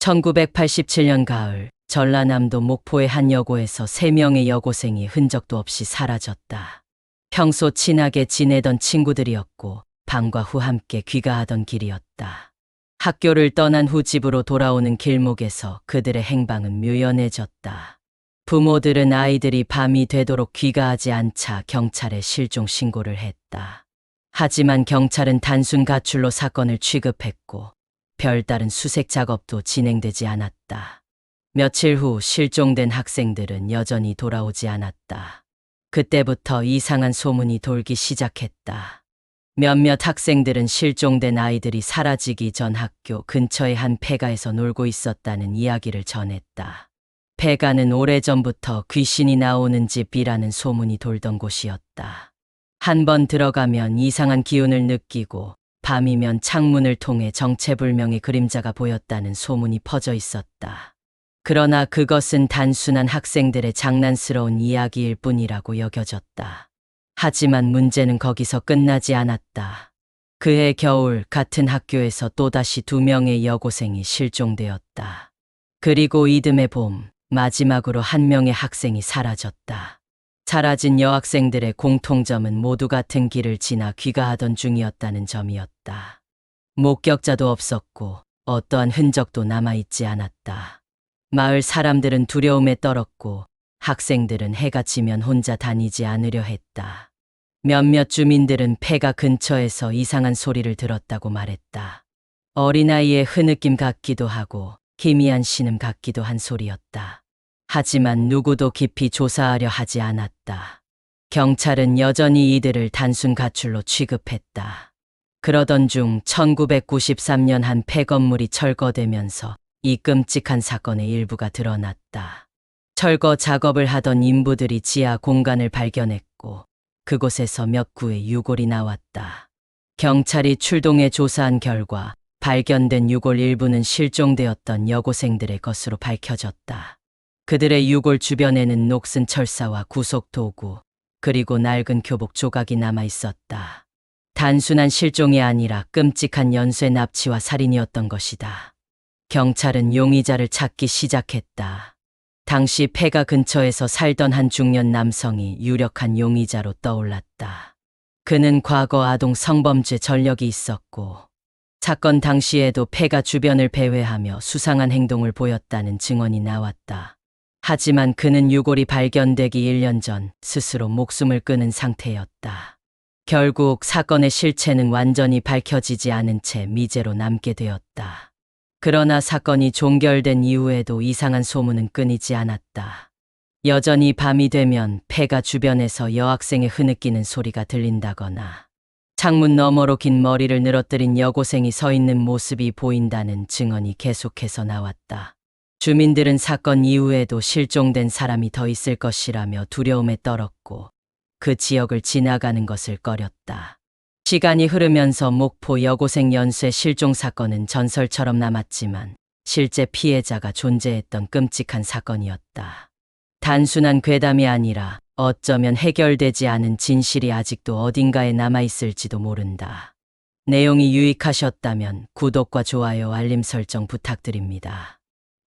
1987년 가을, 전라남도 목포의 한 여고에서 3명의 여고생이 흔적도 없이 사라졌다. 평소 친하게 지내던 친구들이었고 방과 후 함께 귀가하던 길이었다. 학교를 떠난 후 집으로 돌아오는 길목에서 그들의 행방은 묘연해졌다. 부모들은 아이들이 밤이 되도록 귀가하지 않자 경찰에 실종 신고를 했다. 하지만 경찰은 단순 가출로 사건을 취급했고 별다른 수색 작업도 진행되지 않았다. 며칠 후 실종된 학생들은 여전히 돌아오지 않았다. 그때부터 이상한 소문이 돌기 시작했다. 몇몇 학생들은 실종된 아이들이 사라지기 전 학교 근처의 한 폐가에서 놀고 있었다는 이야기를 전했다. 폐가는 오래전부터 귀신이 나오는 집이라는 소문이 돌던 곳이었다. 한번 들어가면 이상한 기운을 느끼고 밤이면 창문을 통해 정체불명의 그림자가 보였다는 소문이 퍼져 있었다. 그러나 그것은 단순한 학생들의 장난스러운 이야기일 뿐이라고 여겨졌다. 하지만 문제는 거기서 끝나지 않았다. 그해 겨울 같은 학교에서 또다시 2명의 여고생이 실종되었다. 그리고 이듬해 봄, 마지막으로 1명의 학생이 사라졌다. 사라진 여학생들의 공통점은 모두 같은 길을 지나 귀가하던 중이었다는 점이었다. 목격자도 없었고 어떠한 흔적도 남아있지 않았다. 마을 사람들은 두려움에 떨었고 학생들은 해가 지면 혼자 다니지 않으려 했다. 몇몇 주민들은 폐가 근처에서 이상한 소리를 들었다고 말했다. 어린아이의 흐느낌 같기도 하고 희미한 신음 같기도 한 소리였다. 하지만 누구도 깊이 조사하려 하지 않았다. 경찰은 여전히 이들을 단순 가출로 취급했다. 그러던 중 1993년 한 폐건물이 철거되면서 이 끔찍한 사건의 일부가 드러났다. 철거 작업을 하던 인부들이 지하 공간을 발견했고 그곳에서 몇 구의 유골이 나왔다. 경찰이 출동해 조사한 결과 발견된 유골 일부는 실종되었던 여고생들의 것으로 밝혀졌다. 그들의 유골 주변에는 녹슨 철사와 구속 도구, 그리고 낡은 교복 조각이 남아 있었다. 단순한 실종이 아니라 끔찍한 연쇄 납치와 살인이었던 것이다. 경찰은 용의자를 찾기 시작했다. 당시 폐가 근처에서 살던 한 중년 남성이 유력한 용의자로 떠올랐다. 그는 과거 아동 성범죄 전력이 있었고 사건 당시에도 폐가 주변을 배회하며 수상한 행동을 보였다는 증언이 나왔다. 하지만 그는 유골이 발견되기 1년 전 스스로 목숨을 끊은 상태였다. 결국 사건의 실체는 완전히 밝혀지지 않은 채 미제로 남게 되었다. 그러나 사건이 종결된 이후에도 이상한 소문은 끊이지 않았다. 여전히 밤이 되면 폐가 주변에서 여학생의 흐느끼는 소리가 들린다거나 창문 너머로 긴 머리를 늘어뜨린 여고생이 서 있는 모습이 보인다는 증언이 계속해서 나왔다. 주민들은 사건 이후에도 실종된 사람이 더 있을 것이라며 두려움에 떨었고 그 지역을 지나가는 것을 꺼렸다. 시간이 흐르면서 목포 여고생 연쇄 실종 사건은 전설처럼 남았지만 실제 피해자가 존재했던 끔찍한 사건이었다. 단순한 괴담이 아니라 어쩌면 해결되지 않은 진실이 아직도 어딘가에 남아있을지도 모른다. 내용이 유익하셨다면 구독과 좋아요, 알림 설정 부탁드립니다.